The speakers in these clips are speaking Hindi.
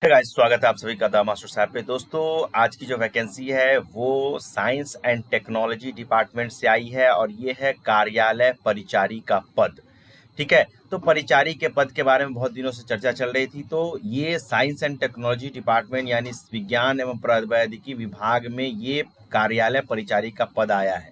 गाइस, स्वागत है आप सभी का द मास्टर साहब पे। दोस्तों, आज की जो वैकेंसी है वो साइंस एंड टेक्नोलॉजी डिपार्टमेंट से आई है और ये है कार्यालय परिचारी का पद। ठीक है, तो परिचारी के पद के बारे में बहुत दिनों से चर्चा चल रही थी। तो ये साइंस एंड टेक्नोलॉजी डिपार्टमेंट यानी विज्ञान एवं प्रौद्योगिकी विभाग में ये कार्यालय परिचारी का पद आया है।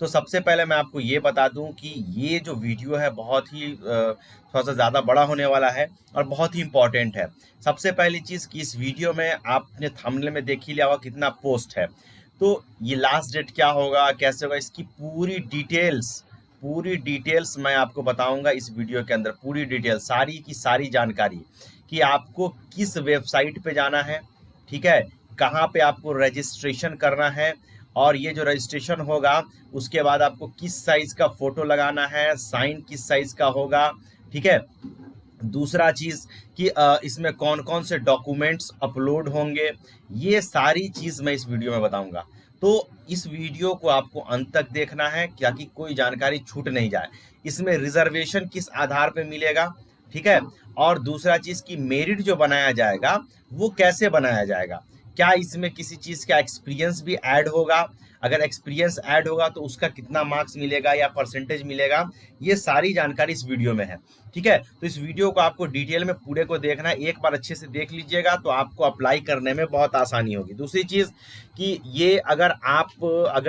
तो सबसे पहले मैं आपको ये बता दूं कि ये जो वीडियो है बहुत ही थोड़ा सा ज़्यादा बड़ा होने वाला है और बहुत ही इम्पोर्टेंट है। सबसे पहली चीज़ कि इस वीडियो में आपने थंबनेल में देख ही लिया होगा कितना पोस्ट है। तो ये लास्ट डेट क्या होगा, कैसे होगा, इसकी पूरी डिटेल्स मैं आपको बताऊंगा इस वीडियो के अंदर। पूरी डिटेल, सारी की सारी जानकारी कि आपको किस वेबसाइट पे जाना है, ठीक है, कहाँ पे आपको रजिस्ट्रेशन करना है, और ये जो रजिस्ट्रेशन होगा उसके बाद आपको किस साइज का फोटो लगाना है, साइन किस साइज का होगा, ठीक है। दूसरा चीज कि इसमें कौन कौन से डॉक्यूमेंट्स अपलोड होंगे, ये सारी चीज मैं इस वीडियो में बताऊंगा। तो इस वीडियो को आपको अंत तक देखना है ताकि कोई जानकारी छूट नहीं जाए। इसमें रिजर्वेशन किस आधार पे मिलेगा, ठीक है, और दूसरा चीज कि मेरिट जो बनाया जाएगा वो कैसे बनाया जाएगा, क्या इसमें किसी चीज का एक्सपीरियंस भी ऐड होगा, अगर एक्सपीरियंस ऐड होगा तो उसका कितना मार्क्स मिलेगा या परसेंटेज मिलेगा, ये सारी जानकारी इस वीडियो में है। ठीक है, तो इस वीडियो को आपको डिटेल में पूरे को देखना है, एक बार अच्छे से देख लीजिएगा तो आपको अप्लाई करने में बहुत आसानी होगी। दूसरी चीज कि ये अगर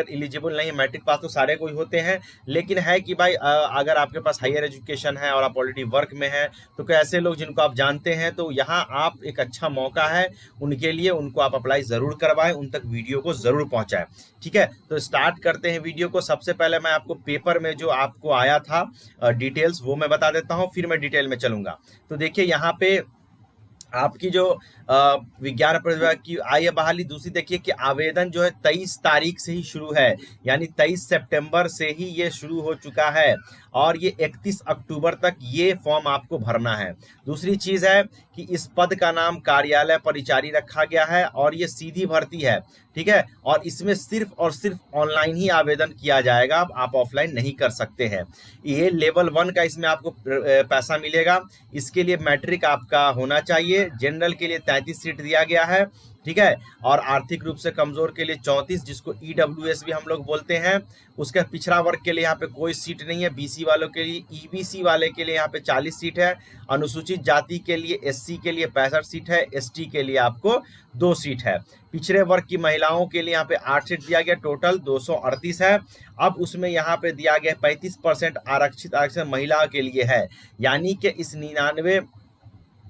एलिजिबल नहीं, मैट्रिक पास तो सारे कोई होते हैं, लेकिन है कि भाई अगर आपके पास हायर एजुकेशन है और आप ऑलरेडी वर्क में हैं तो कोई ऐसे लोग जिनको आप जानते हैं तो यहाँ आप एक अच्छा मौका है उनके लिए, उनको आप अप्लाई जरूर करवाएं, उन तक वीडियो को जरूर पहुंचाएं। ठीक है, तो स्टार्ट करते हैं वीडियो को। सबसे पहले मैं आपको पेपर में जो आपको आया था डिटेल्स वो मैं बता देता हूं, फिर मैं डिटेल में चलूंगा। तो देखिए यहाँ पे आपकी जो विज्ञान प्रौद्योगिकी की आई है बहाली। दूसरी देखिए कि आवेदन जो है 23 तारीख से ही शुरू है, यानी 23 सितंबर से ही ये शुरू हो चुका है और ये 31 अक्टूबर तक ये फॉर्म आपको भरना है। दूसरी चीज है कि इस पद का नाम कार्यालय परिचारी रखा गया है और ये सीधी भर्ती है, ठीक है, और इसमें सिर्फ और सिर्फ ऑनलाइन ही आवेदन किया जाएगा, आप ऑफलाइन नहीं कर सकते हैं। ये लेवल 1 का इसमें आपको पैसा मिलेगा। इसके लिए मैट्रिक आपका होना चाहिए। जनरल के लिए 33 सीट दिया गया है, ठीक है, और आर्थिक रूप से कमजोर के लिए 34, जिसको ईडब्ल्यूएस भी हम लोग बोलते हैं। उसके पिछड़ा वर्ग के लिए यहाँ पे कोई सीट नहीं है। बीसी वालों के लिए, ईबीसी वाले के लिए यहाँ पे 40 सीट है। अनुसूचित जाति के लिए, एससी के लिए 65 सीट है। एसटी के लिए आपको 2 सीट है। पिछड़े वर्ग की महिलाओं के लिए यहाँ पे 8 सीट दिया गया, टोटल 238 है। अब उसमें यहाँ पे दिया गया 35% आरक्षण महिला के लिए है, यानी कि इस 99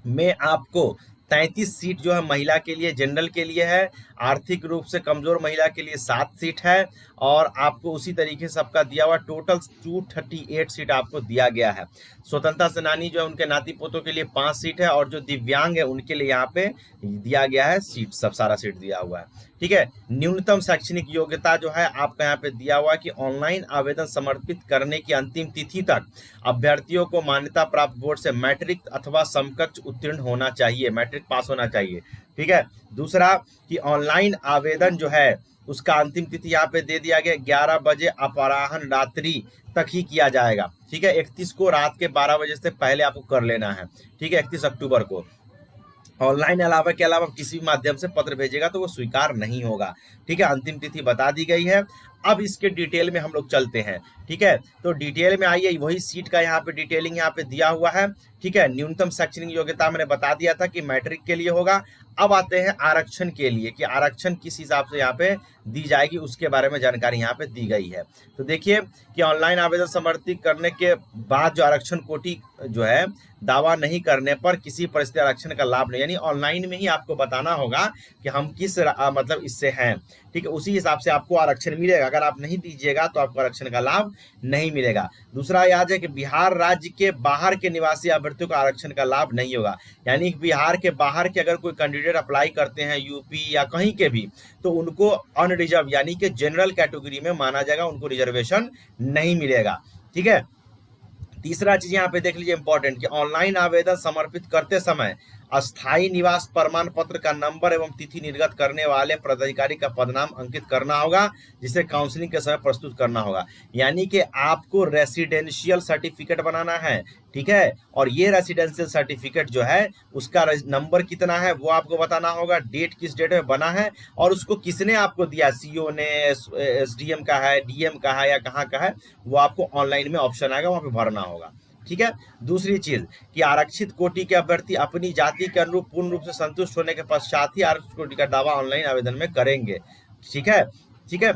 में आपको 33 सीट जो है महिला के लिए, जनरल के लिए है। आर्थिक रूप से कमजोर महिला के लिए 7 सीट है और आपको उसी तरीके से सबका दिया हुआ टोटल 238 सीट आपको दिया गया है। स्वतंत्रता सेनानी जो है उनके नाती पोतों के लिए 5 सीट है और जो दिव्यांग है उनके लिए यहाँ पे दिया गया है सीट, सब सारा सीट दिया हुआ है। ठीक है, न्यूनतम शैक्षणिक योग्यता जो है आपका यहाँ पे दिया हुआ है कि ऑनलाइन आवेदन समर्पित करने की अंतिम तिथि तक अभ्यर्थियों को मान्यता प्राप्त बोर्ड से मैट्रिक अथवा समकक्ष उत्तीर्ण होना चाहिए, मैट्रिक पास होना चाहिए। ठीक है, दूसरा कि ऑनलाइन आवेदन जो है उसका अंतिम तिथि यहाँ पे दे दिया गया 11 बजे अपराह्न रात्रि तक ही किया जाएगा। ठीक है, 31 को रात के 12 बजे से पहले आपको कर लेना है। ठीक है, 31 अक्टूबर को। ऑनलाइन के अलावा किसी भी माध्यम से पत्र भेजेगा तो वो स्वीकार नहीं होगा। ठीक है, अंतिम तिथि बता दी गई है। अब इसके डिटेल में हम लोग चलते हैं। ठीक है, तो डिटेल में आइए, वही सीट का यहाँ पे डिटेलिंग यहाँ पे दिया हुआ है। ठीक है, न्यूनतम शैक्षणिक योग्यता मैंने बता दिया था कि मैट्रिक के लिए होगा। अब आते हैं आरक्षण के लिए कि आरक्षण किस हिसाब से यहाँ पे दी जाएगी, उसके बारे में जानकारी यहाँ पे दी गई है। तो देखिए कि ऑनलाइन आवेदन समर्पित करने के बाद जो आरक्षण कोटि जो है दावा नहीं करने पर किसी परिस्थिति आरक्षण का लाभ नहीं, यानी ऑनलाइन में ही आपको बताना होगा कि हम किस मतलब इससे हैं। ठीक है, उसी हिसाब से आपको आरक्षण मिलेगा। अगर आप नहीं दीजिएगा तो आपको आरक्षण का लाभ नहीं मिलेगा। दूसरा याद है कि बिहार राज्य के बाहर के निवासी अभ्यर्थियों को आरक्षण का लाभ नहीं होगा, यानी बिहार के बाहर के अगर कोई कैंडिडेट अप्लाई करते हैं यूपी या कहीं के भी, तो उनको अनरिजर्व यानी कि जनरल कैटेगरी में माना जाएगा, उनको रिजर्वेशन नहीं मिलेगा। ठीक है, तीसरा चीज यहाँ पे देख लीजिए इंपॉर्टेंट कि ऑनलाइन आवेदन समर्पित करते समय अस्थायी निवास प्रमाण पत्र का नंबर एवं तिथि निर्गत करने वाले पदाधिकारी का पदनाम अंकित करना होगा, जिसे काउंसलिंग के समय प्रस्तुत करना होगा। यानी कि आपको रेसिडेंशियल सर्टिफिकेट बनाना है, ठीक है, और ये रेसिडेंशियल सर्टिफिकेट जो है उसका नंबर कितना है वो आपको बताना होगा, डेट किस डेट में बना है और उसको किसने आपको दिया, सीओ ने, एसडीएम का है, डीएम का है या कहाँ का है, वो आपको ऑनलाइन में ऑप्शन आएगा, वहां पे भरना होगा। ठीक है। दूसरी चीज कि आरक्षित कोटि के अभ्यर्थी अपनी जाति के अनुरूप पूर्ण रूप से संतुष्ट होने के पश्चात ही आरक्षित कोटि का दावा ऑनलाइन आवेदन में करेंगे। ठीक है, ठीक है।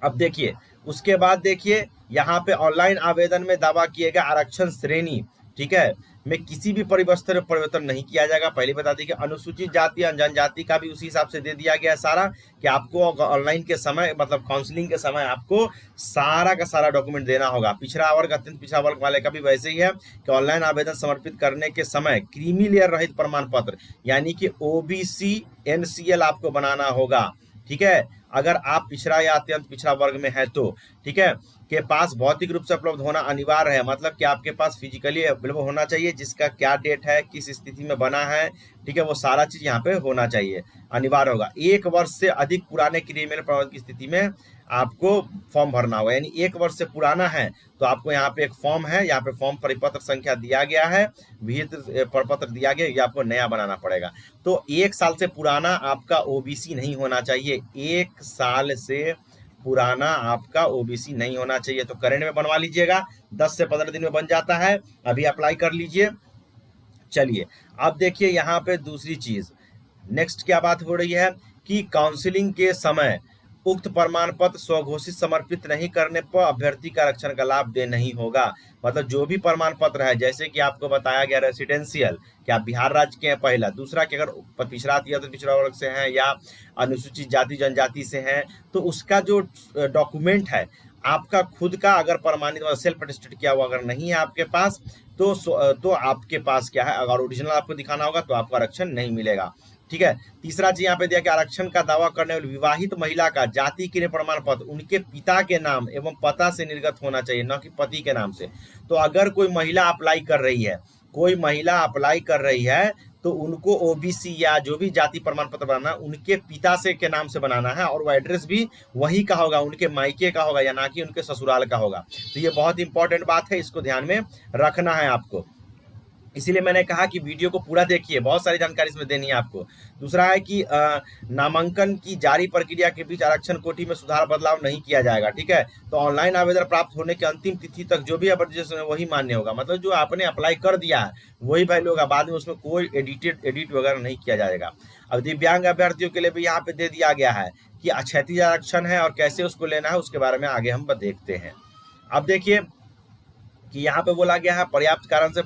अब देखिए, उसके बाद देखिए यहाँ पे ऑनलाइन आवेदन में दावा किए गए आरक्षण श्रेणी, ठीक है, में किसी भी परिवर्तन नहीं किया जाएगा। पहले बता दी कि अनुसूचित जाति और जनजाति का भी उसी हिसाब से दे दिया गया है सारा, कि आपको ऑनलाइन के समय मतलब काउंसलिंग के समय आपको सारा का सारा डॉक्यूमेंट देना होगा। पिछड़ा वर्ग, अत्यंत पिछड़ा वर्ग वाले का भी वैसे ही है कि ऑनलाइन आवेदन समर्पित करने के समय क्रीमी लेयर रहित प्रमाण पत्र यानी कि ओबीसी एनसीएल आपको बनाना होगा। ठीक है, अगर आप पिछड़ा या अत्यंत पिछड़ा वर्ग में है तो, ठीक है, के पास भौतिक रूप से उपलब्ध होना अनिवार्य है, मतलब कि आपके पास फिजिकली अवेलेबल होना चाहिए, जिसका क्या डेट है, किस स्थिति में बना है, ठीक है, वो सारा चीज यहाँ पे होना चाहिए, अनिवार्य होगा। 1 वर्ष से अधिक पुराने क्रिमिनल प्रमाण की स्थिति में आपको फॉर्म भरना होगा, यानी 1 वर्ष से पुराना है तो आपको यहाँ पे एक फॉर्म है, यहाँ पे फॉर्म परिपत्र संख्या दिया गया है, विहित प्रपत्र दिया गया, ये आपको नया बनाना पड़ेगा। तो 1 साल से पुराना आपका ओबीसी नहीं होना चाहिए, 1 साल से पुराना आपका ओबीसी नहीं होना चाहिए। तो करंट में बनवा लीजिएगा, 10 से 15 दिन में बन जाता है, अभी अप्लाई कर लीजिए। चलिए अब देखिए यहाँ पे दूसरी चीज, नेक्स्ट क्या बात हो रही है कि काउंसलिंग के समय उक्त प्रमाण पत्र स्वघोषित समर्पित नहीं करने पर अभ्यर्थी का आरक्षण का लाभ दे नहीं होगा। मतलब जो भी प्रमाण पत्र है, जैसे कि आपको बताया गया रेसिडेंशियल, कि आप बिहार राज्य के हैं, पहला, दूसरा कि अगर पिछड़ा या तो पिछड़ा वर्ग से हैं या अनुसूचित जाति जनजाति से हैं, तो उसका जो डॉक्यूमेंट है आपका खुद का अगर प्रमाणित सेल्फ अटेस्टेड किया हुआ अगर नहीं है आपके पास, तो आपके पास क्या है, अगर ओरिजिनल आपको दिखाना होगा तो आपको आरक्षण नहीं मिलेगा। ठीक है। तीसरा चीज यहाँ पे दिया कि आरक्षण का दावा करने वाली विवाहित महिला का जाति के प्रमाण पत्र उनके पिता के नाम एवं पता से निर्गत होना चाहिए, न कि पति के नाम से। तो अगर कोई महिला अप्लाई कर रही है, कोई महिला अप्लाई कर रही है तो उनको ओबीसी या जो भी जाति प्रमाण पत्र बनाना उनके पिता से के नाम से बनाना है, और वो एड्रेस भी वही का होगा, उनके मायके का होगा या ना कि उनके ससुराल का होगा। तो ये बहुत इंपॉर्टेंट बात है, इसको ध्यान में रखना है आपको। इसीलिए मैंने कहा कि वीडियो को पूरा देखिए, बहुत सारी जानकारी इसमें देनी है आपको। दूसरा है कि नामांकन की जारी प्रक्रिया के बीच आरक्षण कोटि में सुधार बदलाव नहीं किया जाएगा। ठीक है। तो ऑनलाइन आवेदन प्राप्त होने की अंतिम तिथि तक जो भी एडजस्टमेंट वही मान्य होगा, मतलब जो आपने अप्लाई कर दिया है वही वैल्यू होगा, बाद में उसमें कोई एडिट वगैरह नहीं किया जाएगा। अब दिव्यांग अभ्यर्थियों के लिए भी यहाँ पे दे दिया गया है कि क्षैतिज आरक्षण है और कैसे उसको लेना है, उसके बारे में आगे हम देखते हैं। अब देखिए कि यहाँ पे बोला गया है पर्याप्त कारण से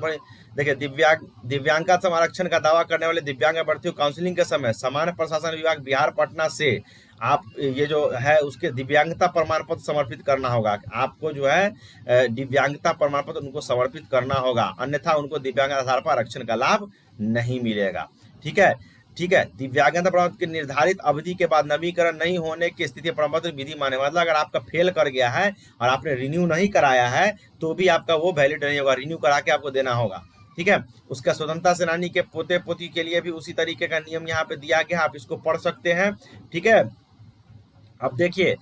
देखिए दिव्यांगता आरक्षण का दावा करने वाले दिव्यांग अभ्यर्थियों काउंसलिंग के समय सामान्य प्रशासन विभाग बिहार पटना से आप ये जो है उसके दिव्यांगता प्रमाण पत्र समर्पित करना होगा। आपको जो है दिव्यांगता प्रमाण पत्र उनको समर्पित करना होगा, अन्यथा उनको दिव्यांग आधार पर आरक्षण का लाभ नहीं मिलेगा। ठीक है, ठीक है। दिव्यांगता प्रमाण पत्र की निर्धारित अवधि के बाद नवीकरण नहीं होने की स्थिति प्रमाण पत्र विधि माने, मतलब अगर आपका फेल कर गया है और आपने रिन्यू नहीं कराया है तो भी आपका वो वैलिड नहीं होगा, रिन्यू करा के आपको देना होगा। ठीक है। उसका स्वतंत्रता सेनानी के पोते पोती के लिए भी उसी तरीके का नियम यहाँ पे दिया गया, आप इसको पढ़ सकते हैं। ठीक है। अब देखिए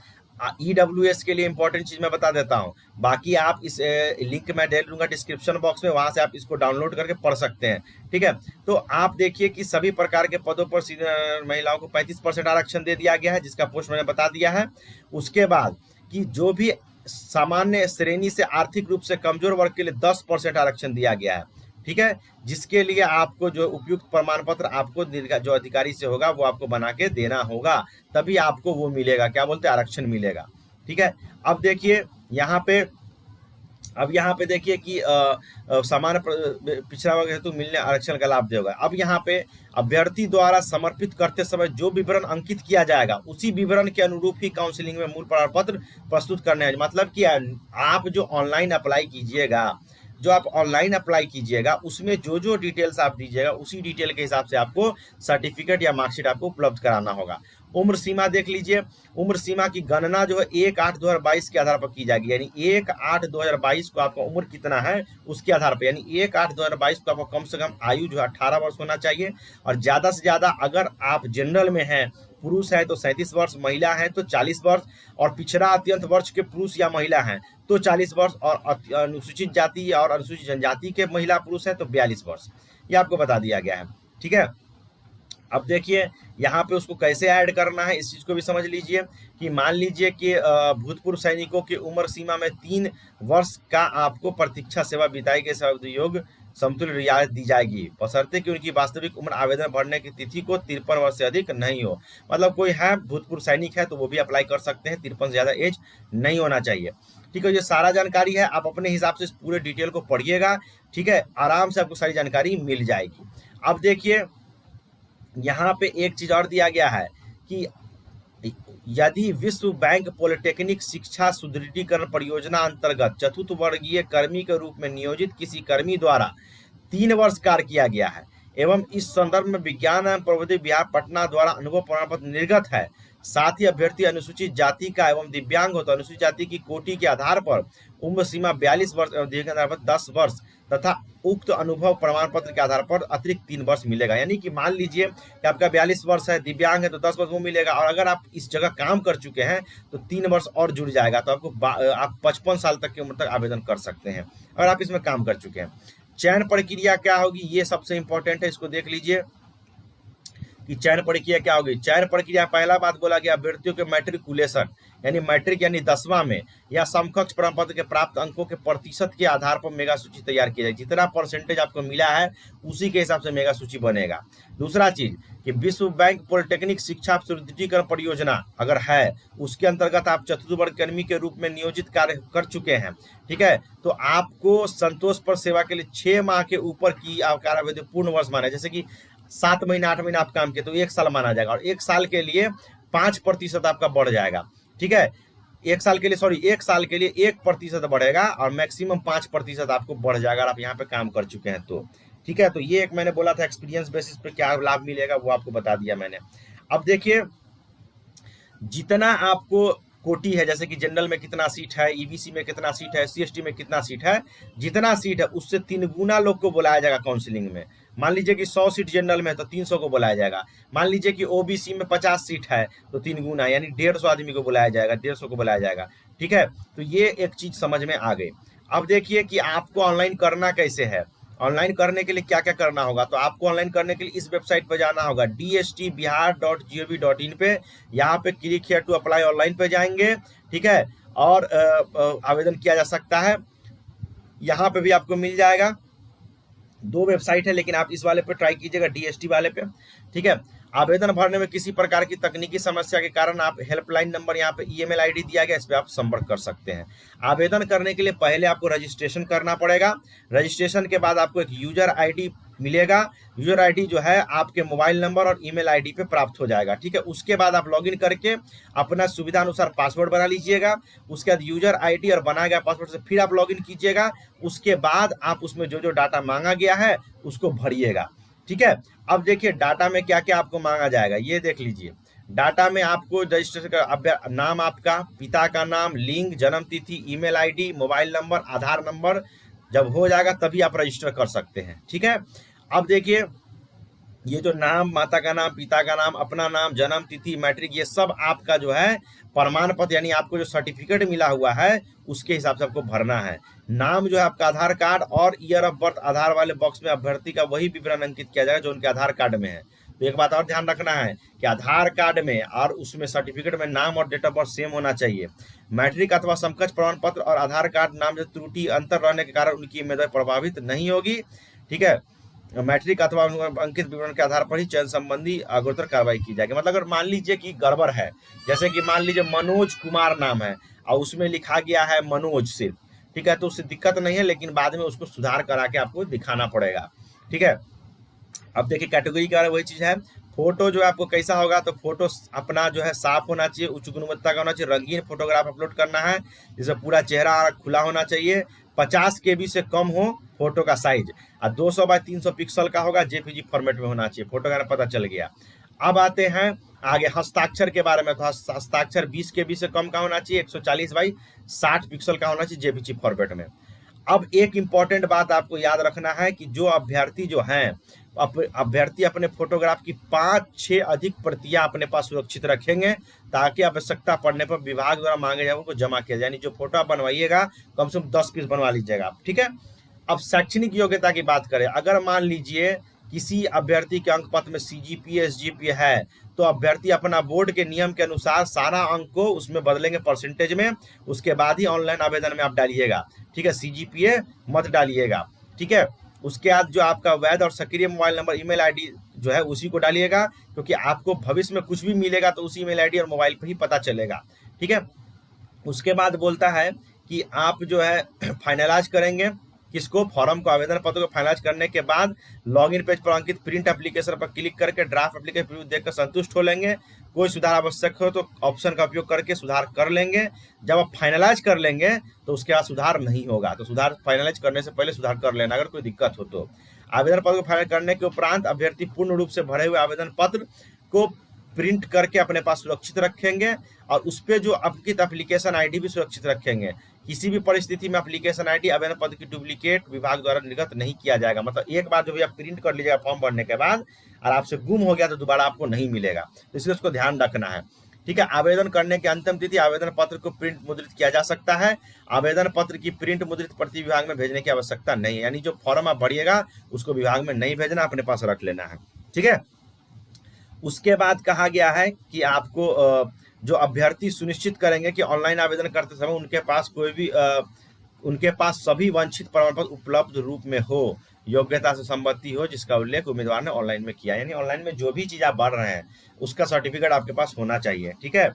ईडब्ल्यूएस के लिए इंपॉर्टेंट चीज मैं बता देता हूँ, बाकी आप इस लिंक मैं दे दूंगा डिस्क्रिप्शन बॉक्स में, वहां से आप इसको डाउनलोड करके पढ़ सकते हैं। ठीक है। तो आप देखिए कि सभी प्रकार के पदों पर सीनियर महिलाओं को 35% आरक्षण दे दिया गया है, जिसका पोस्ट मैंने बता दिया है। उसके बाद कि जो भी सामान्य श्रेणी से आर्थिक रूप से कमजोर वर्ग के लिए 10% आरक्षण दिया गया है। ठीक है, जिसके लिए आपको जो उपयुक्त प्रमाण पत्र आपको जो अधिकारी से होगा वो आपको बना के देना होगा, तभी आपको वो मिलेगा, क्या बोलते हैं, आरक्षण मिलेगा। ठीक है। अब देखिए यहाँ पे देखिए कि सामान्य पिछड़ा वर्ग हेतु मिलने आरक्षण का लाभ देगा। अब यहाँ पे अभ्यर्थी द्वारा समर्पित करते समय जो विवरण अंकित किया जाएगा उसी विवरण के अनुरूप ही काउंसलिंग में मूल प्रमाण पत्र प्रस्तुत करने हैं। मतलब कि आप जो ऑनलाइन अप्लाई कीजिएगा जो आप ऑनलाइन अप्लाई कीजिएगा उसमें जो जो डिटेल्स आप दीजिएगा उसी डिटेल के हिसाब से आपको सर्टिफिकेट या मार्कशीट आपको उपलब्ध कराना होगा। उम्र सीमा देख लीजिए, उम्र सीमा की गणना जो है 1/8/2022 के आधार पर की जाएगी, यानी 1/8/2022 को आपका उम्र कितना है उसके आधार पर, यानी 1/8/2022 को आपको कम से कम आयु जो है 18 वर्ष होना चाहिए, और ज़्यादा से ज़्यादा अगर आप जनरल में हैं, पुरुष है तो 37 वर्ष, महिला है तो 40 वर्ष, और पिछड़ा अत्यंत वर्ष के पुरुष या महिला हैं तो 40 वर्ष, और अनुसूचित जाति और अनुसूचित जनजाति के महिला पुरुष है तो 42 वर्ष, ये आपको बता दिया गया है। ठीक है, अब देखिए यहाँ पे उसको कैसे ऐड करना है इस चीज़ को भी समझ लीजिए कि मान लीजिए कि भूतपूर्व सैनिकों की उम्र सीमा में 3 वर्ष का आपको प्रतीक्षा सेवा बिताई के सेवायोग समतुल्य रियायत दी जाएगी, बशर्ते कि उनकी वास्तविक उम्र आवेदन भरने की तिथि को 53 वर्ष से अधिक नहीं हो। मतलब कोई है भूतपूर्व सैनिक है तो वो भी अप्लाई कर सकते हैं, 53 से ज़्यादा एज नहीं होना चाहिए। ठीक है, ये सारा जानकारी है, आप अपने हिसाब से इस पूरे डिटेल को पढ़िएगा। ठीक है, आराम से आपको सारी जानकारी मिल जाएगी। अब देखिए यहाँ पे एक चीज और दिया गया है कि यदि विश्व बैंक पॉलिटेक्निक शिक्षा सुदृढ़ीकरण परियोजना अंतर्गत चतुर्थ वर्गीय कर्मी के रूप में नियोजित किसी कर्मी द्वारा 3 वर्ष कार्य किया गया है एवं इस संदर्भ में विज्ञान एवं प्रौद्योगिकी विभाग पटना द्वारा अनुभव प्रमाण पत्र निर्गत है, साथ ही अभ्यर्थी अनुसूचित जाति का एवं दिव्यांग हो तो अनुसूचित जाति की कोटि के आधार पर उम्र सीमा 42 वर्ष एवं दिव्यांग के आधार पर 10 वर्ष तथा उक्त अनुभव प्रमाण पत्र के आधार पर अतिरिक्त 3 वर्ष मिलेगा। यानी कि मान लीजिए कि आपका 42 वर्ष है, दिव्यांग है तो 10 वर्ष वो मिलेगा, और अगर आप इस जगह काम कर चुके हैं तो 3 वर्ष और जुड़ जाएगा, तो आपको आप 55 साल तक की उम्र तक आवेदन कर सकते हैं अगर आप इसमें काम कर चुके हैं। चयन प्रक्रिया क्या होगी, ये सबसे इंपॉर्टेंट है, इसको देख लीजिए कि चयन प्रक्रिया क्या होगी। चयन प्रक्रिया पहला बात बोला गया अभ्यर्थियों के मैट्रिकुलेशन यानी मैट्रिक यानी 10वां में या समकक्ष प्रमाण पत्र के प्राप्त अंकों के प्रतिशत के आधार पर मेगा सूची तैयार की जाएगी, जितना परसेंटेज आपको मिला है उसी के हिसाब से मेगा सूची बनेगा। दूसरा चीज कि विश्व बैंक पॉलिटेक्निक शिक्षा सुदृढ़ीकरण परियोजना अगर है उसके अंतर्गत आप चतुर्थ वर्ग कर्मी के रूप में नियोजित कार्य कर चुके हैं, ठीक है, तो आपको संतोष पर सेवा के लिए 6 माह के ऊपर की कार्यावधि पूर्ण वर्ष माना, जैसे कि 7 महीना 8 महीना आप काम किए तो 1 साल माना जाएगा, और 1 साल के लिए 5% आपका बढ़ जाएगा। ठीक है, 1 साल के लिए 1% बढ़ेगा और मैक्सिमम 5% आपको बढ़ जाएगा अगर आप यहाँ पे काम कर चुके हैं तो। ठीक है, तो ये एक मैंने बोला था एक्सपीरियंस बेसिस पे क्या लाभ मिलेगा वो आपको बता दिया मैंने। अब देखिए जितना आपको कोटी है, जैसे कि जनरल में कितना सीट है, ईबीसी में कितना सीट है, सीएसटी में कितना सीट है, जितना सीट है उससे 3 गुना लोग को बुलाया जाएगा काउंसलिंग में। मान लीजिए कि 100 सीट जनरल में है तो 300 को बुलाया जाएगा। मान लीजिए कि ओबीसी में 50 सीट है तो 3 गुना यानी 150 आदमी को बुलाया जाएगा, 150 को बुलाया जाएगा। ठीक है, तो ये एक चीज समझ में आ गई। अब देखिए कि आपको ऑनलाइन करना कैसे है। ऑनलाइन करने के लिए क्या क्या करना होगा, तो आपको ऑनलाइन करने के लिए इस वेबसाइट पर जाना होगा dstbihar.gov.in पे। यहाँ पे click here to apply online पे जाएंगे, ठीक है, और आवेदन किया जा सकता है। यहाँ पे भी आपको मिल जाएगा, 2 वेबसाइट है लेकिन आप इस वाले पे ट्राई कीजिएगा, डीएसटी वाले पे। ठीक है, आवेदन भरने में किसी प्रकार की तकनीकी समस्या के कारण आप हेल्पलाइन नंबर यहाँ पे ईमेल आईडी दिया गया, इस पे आप संपर्क कर सकते हैं। आवेदन करने के लिए पहले आपको रजिस्ट्रेशन करना पड़ेगा। रजिस्ट्रेशन के बाद आपको एक यूजर आईडी मिलेगा। यूजर आईडी जो है आपके मोबाइल नंबर और ईमेल आईडी पे प्राप्त हो जाएगा। ठीक है, उसके बाद आप लॉगिन करके अपना सुविधा अनुसार पासवर्ड बना लीजिएगा। उसके बाद यूजर आईडी और बनाया गया पासवर्ड से फिर आप लॉगिन कीजिएगा। उसके बाद आप उसमें जो जो डाटा मांगा गया है उसको भरिएगा। ठीक है, अब देखिए डाटा में क्या क्या आपको मांगा जाएगा, ये देख लीजिए। डाटा में आपको रजिस्ट्रेशन का नाम, आपका पिता का नाम, लिंग, जन्म तिथि, ईमेल आईडी, मोबाइल नंबर, आधार नंबर, जब हो जाएगा तभी आप रजिस्टर कर सकते हैं। ठीक है, अब देखिए ये जो नाम, माता का नाम, पिता का नाम, अपना नाम, जन्म तिथि, मैट्रिक, ये सब आपका जो है प्रमाण पत्र यानी आपको जो सर्टिफिकेट मिला हुआ है उसके हिसाब से आपको भरना है। नाम जो है आपका आधार कार्ड और ईयर ऑफ बर्थ आधार वाले बॉक्स में अभ्यर्थी का वही विवरण अंकित किया जाएगा जो उनके आधार कार्ड में है। तो एक बात और ध्यान रखना है कि आधार कार्ड में और उसमें सर्टिफिकेट में नाम और डेट ऑफ बर्थ सेम होना चाहिए। मैट्रिक अथवा समकक्ष प्रमाण पत्र और आधार कार्ड नाम में त्रुटि अंतर रहने के कारण उनकी उम्मीदवारी प्रभावित नहीं होगी। ठीक है, मैट्रिक अथवा अंकित विवरण के आधार पर ही चयन संबंधी अग्रतर कार्रवाई की जाएगी। मतलब अगर मान लीजिए कि गड़बड़ है, जैसे कि मान लीजिए मनोज कुमार नाम है और उसमें लिखा गया है मनोज सिर्फ, ठीक है, तो उससे दिक्कत नहीं है, लेकिन बाद में उसको सुधार करा के आपको दिखाना पड़ेगा। ठीक है, अब देखिए कैटेगरी का वही चीज है। फोटो जो है आपको कैसा होगा, तो फोटो अपना जो है साफ होना चाहिए, उच्च गुणवत्ता का होना चाहिए, रंगीन फोटोग्राफ अपलोड करना है जिसमें पूरा चेहरा खुला होना चाहिए। 50 KB से कम हो फोटो का साइज, और 200 बाय 300 पिक्सल का होगा, JPG फॉर्मेट में होना चाहिए। फोटो का पता चल गया। अब आते हैं आगे हस्ताक्षर के बारे में। तो हस्ताक्षर 20 KB से कम का होना चाहिए, 140 बाई 60 पिक्सल का होना चाहिए JPG फॉर्मेट में। अब एक इम्पॉर्टेंट बात आपको याद रखना है कि जो अभ्यर्थी जो हैं, अभ्यर्थी अपने फोटोग्राफ की 5-6 अधिक प्रतियां अपने पास सुरक्षित रखेंगे, ताकि आवश्यकता पड़ने पर विभाग द्वारा मांगे जाए उनको जमा किया जाए। यानी जो फोटो आप बनवाइएगा कम से कम 10 पीस बनवा लीजिएगा, ठीक है। अब शैक्षणिक योग्यता की बात करें, अगर मान लीजिए किसी अभ्यर्थी के अंक पत्र में CGPA SGPA है, तो अभ्यर्थी अपना बोर्ड के नियम के अनुसार सारा अंक को उसमें बदलेंगे परसेंटेज में, उसके बाद ही ऑनलाइन आवेदन में आप डालिएगा, ठीक है। CGPA मत डालिएगा, ठीक है। उसके बाद जो आपका वैध और सक्रिय मोबाइल नंबर, ईमेल ID जो है उसी को डालिएगा, क्योंकि आपको भविष्य में कुछ भी मिलेगा तो उसी ईमेल ID और मोबाइल पर ही पता चलेगा, ठीक है। उसके बाद बोलता है कि आप जो है फाइनलाइज करेंगे किसको, फॉर्म को, आवेदन पत्र को फाइनलाइज करने के बाद लॉगिन पेज पर अंकित प्रिंट एप्लीकेशन पर क्लिक करके ड्राफ्ट एप्लीकेशन प्रीव्यू देखकर संतुष्ट हो लेंगे। कोई सुधार आवश्यक हो तो ऑप्शन का उपयोग करके सुधार कर लेंगे। जब आप फाइनलाइज कर लेंगे तो उसके बाद सुधार नहीं होगा, तो सुधार फाइनलाइज करने से पहले सुधार कर लेना अगर कोई दिक्कत हो तो। आवेदन पत्र को फाइनल करने के उपरांत अभ्यर्थी पूर्ण रूप से भरे हुए आवेदन पत्र को प्रिंट करके अपने पास सुरक्षित रखेंगे, और उस पर जो अंकित एप्लीकेशन ID भी सुरक्षित रखेंगे। किसी भी परिस्थिति में एप्लीकेशन ID आवेदन पत्र की डुप्लीकेट विभाग द्वारा निर्गत नहीं किया जाएगा। मतलब एक बार जो भी आप प्रिंट कर लीजिएगा फॉर्म भरने के बाद और आपसे गुम हो गया तो दोबारा आपको नहीं मिलेगा, तो इसलिए उसको ध्यान रखना है, ठीक है। आवेदन करने की अंतिम तिथि, आवेदन पत्र को प्रिंट मुद्रित किया जा सकता है। आवेदन पत्र की प्रिंट मुद्रित प्रति विभाग में भेजने की आवश्यकता नहीं है, यानी जो फॉर्म आप भरिएगा उसको विभाग में नहीं भेजना, अपने पास रख लेना है, ठीक है। उसके बाद कहा गया है कि आपको जो अभ्यर्थी सुनिश्चित करेंगे कि ऑनलाइन आवेदन करते समय उनके पास सभी वांछित प्रमाण पत्र उपलब्ध रूप में हो, योग्यता से संबंधी हो, जिसका उल्लेख उम्मीदवार ने ऑनलाइन में किया। यानी ऑनलाइन में जो भी चीज आप भर रहे हैं उसका सर्टिफिकेट आपके पास होना चाहिए, ठीक है।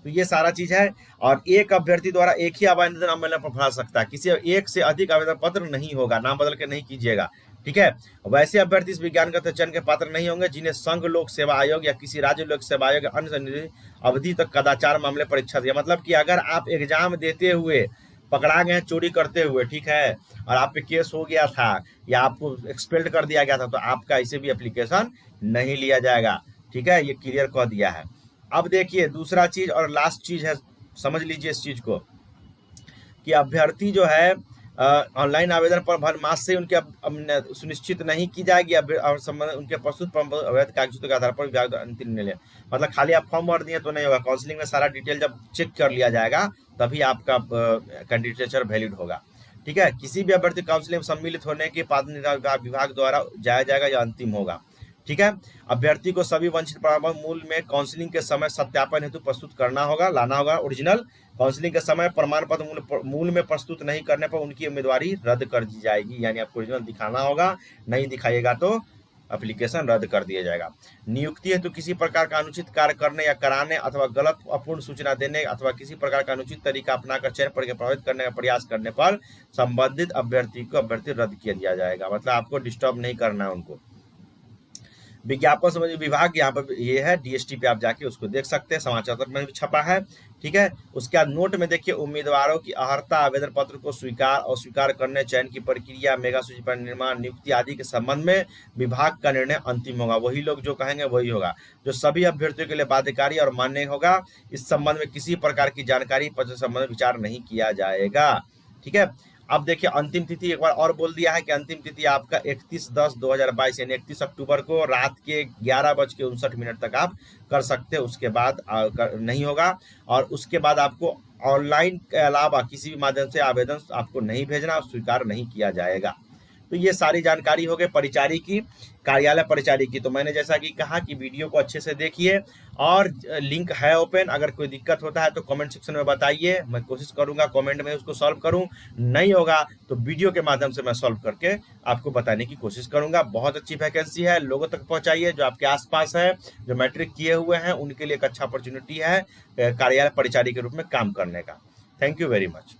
तो ये सारा चीज है। और एक अभ्यर्थी द्वारा एक ही आवेदन आवेदन पर भर सकता है, किसी एक से अधिक आवेदन पत्र नहीं होगा, नाम बदल के नहीं कीजिएगा, ठीक है। वैसे अभ्यर्थी इस विज्ञान का चयन के पात्र नहीं होंगे जिन्हें संघ लोक सेवा आयोग या किसी राज्य लोक सेवा आयोग या अन्य अवधि तक कदाचार मामले परीक्षा दिया। मतलब कि अगर आप एग्जाम देते हुए पकड़ा गए चोरी करते हुए, ठीक है, और आप पे केस हो गया था या आपको एक्सपेल्ड कर दिया गया था, तो आपका इसे भी एप्लीकेशन नहीं लिया जाएगा, ठीक है। ये क्लियर कर दिया है। अब देखिए दूसरा चीज और लास्ट चीज है, समझ लीजिए इस चीज को, कि अभ्यर्थी जो है ऑनलाइन आवेदन पर भर मास से उनके सुनिश्चित नहीं की जाएगी और उनके प्रस्तुत अवैध कागजों के आधार पर विभाग अंतिम निर्णय। मतलब खाली आप फॉर्म भर दिए तो नहीं होगा, काउंसलिंग में सारा डिटेल जब चेक कर लिया जाएगा तभी आपका कैंडिडेचर वैलिड होगा, ठीक है। किसी भी अभ्यर्थी काउंसलिंग में सम्मिलित होने के पात्र विभाग द्वारा जाया जाएगा या अंतिम होगा, ठीक है। अभ्यर्थी को सभी वंचित प्रमाण मूल में काउंसलिंग के समय सत्यापन हेतु प्रस्तुत करना होगा, लाना होगा ओरिजिनल। काउंसलिंग के समय प्रमाण पत्र मूल में प्रस्तुत नहीं करने पर उनकी उम्मीदवारी रद्द कर दी जाएगी, यानी आपको ओरिजिनल दिखाना होगा, नहीं दिखाइएगा तो एप्लीकेशन रद्द कर दिया जाएगा। नियुक्ति हेतु किसी प्रकार का अनुचित कार्य करने या कराने अथवा गलत अपूर्ण सूचना देने अथवा किसी प्रकार का अनुचित तरीका अपनाकर चयन प्रक्रिया प्रभावित करने का प्रयास करने पर संबंधित अभ्यर्थी रद्द किया दिया जाएगा। मतलब आपको डिस्टर्ब नहीं करना है उनको। विज्ञापन संबंधी विभाग यहाँ पर ये है, DST पे आप जाके उसको देख सकते हैं, समाचार पत्र में भी छपा है, ठीक है। उसके बाद नोट में देखिए, उम्मीदवारों की अर्हता, आवेदन पत्र को स्वीकार और स्वीकार करने, चयन की प्रक्रिया, मेगा सूची पर निर्माण, नियुक्ति आदि के संबंध में विभाग का निर्णय अंतिम होगा। वही लोग जो कहेंगे वही होगा, जो सभी अभ्यर्थियों के लिए बाध्यकारी और मान्य होगा। इस संबंध में किसी प्रकार की जानकारी पत्र संबंध में विचार नहीं किया जाएगा, ठीक है। अब देखिए अंतिम तिथि एक बार और बोल दिया है कि अंतिम तिथि आपका 31/10/2022 यानी 31 अक्टूबर को रात के 11:59 तक आप कर सकते हैं, उसके बाद नहीं होगा। और उसके बाद आपको ऑनलाइन के अलावा किसी भी माध्यम से आवेदन आपको नहीं भेजना, स्वीकार नहीं किया जाएगा। तो ये सारी जानकारी हो गई परिचारी की, कार्यालय परिचारी की। तो मैंने जैसा कि कहा कि वीडियो को अच्छे से देखिए और लिंक है ओपन, अगर कोई दिक्कत होता है तो कमेंट सेक्शन में बताइए, मैं कोशिश करूंगा कमेंट में उसको सॉल्व करूं, नहीं होगा तो वीडियो के माध्यम से मैं सॉल्व करके आपको बताने की कोशिश करूंगा। बहुत अच्छी वैकेंसी है, लोगों तक पहुंचाइए, जो आपके आसपास है, जो मैट्रिक किए हुए हैं उनके लिए एक अच्छा अपॉर्चुनिटी है कार्यालय परिचारी के रूप में काम करने का। Thank you very much.